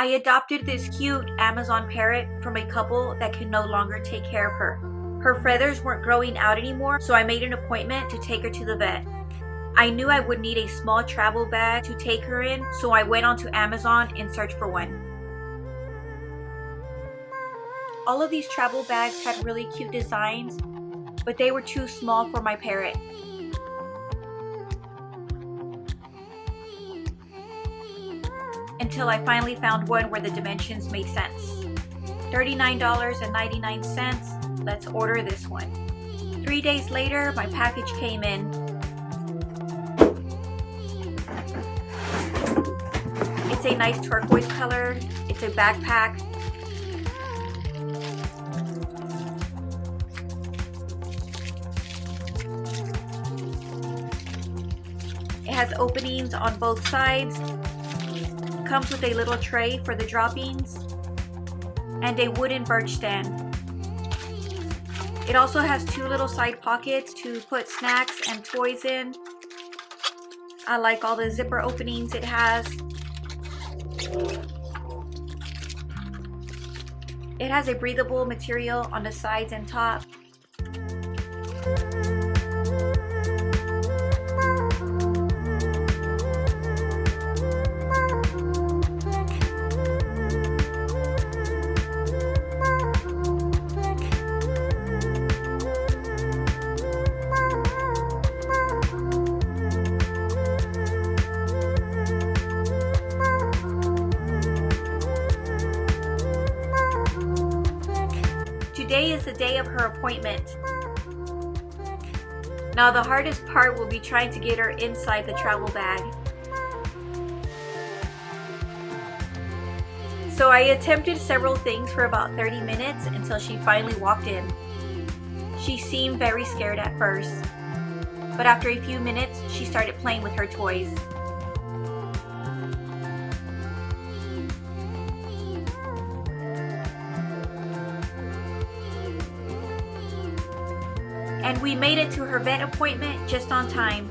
I adopted this cute Amazon parrot from a couple that could no longer take care of her. Her feathers weren't growing out anymore, so I made an appointment to take her to the vet. I knew I would need a small travel bag to take her in, so I went onto Amazon in search for one. All of these travel bags had really cute designs, but they were too small for my parrot. Until I finally found one where the dimensions made sense. $39.99, let's order this one. 3 days later, my package came in. It's a nice turquoise color, it's a backpack. It has openings on both sides. Comes with a little tray for the droppings and a wooden birch stand. It also has 2 little side pockets to put snacks and toys in. I like all the zipper openings it has. It has a breathable material on the sides and top. Today is the day of her appointment. Now the hardest part will be trying to get her inside the travel bag. So I attempted several things for about 30 minutes until she finally walked in. She seemed very scared at first, but after a few minutes she started playing with her toys. And we made it to her vet appointment just on time.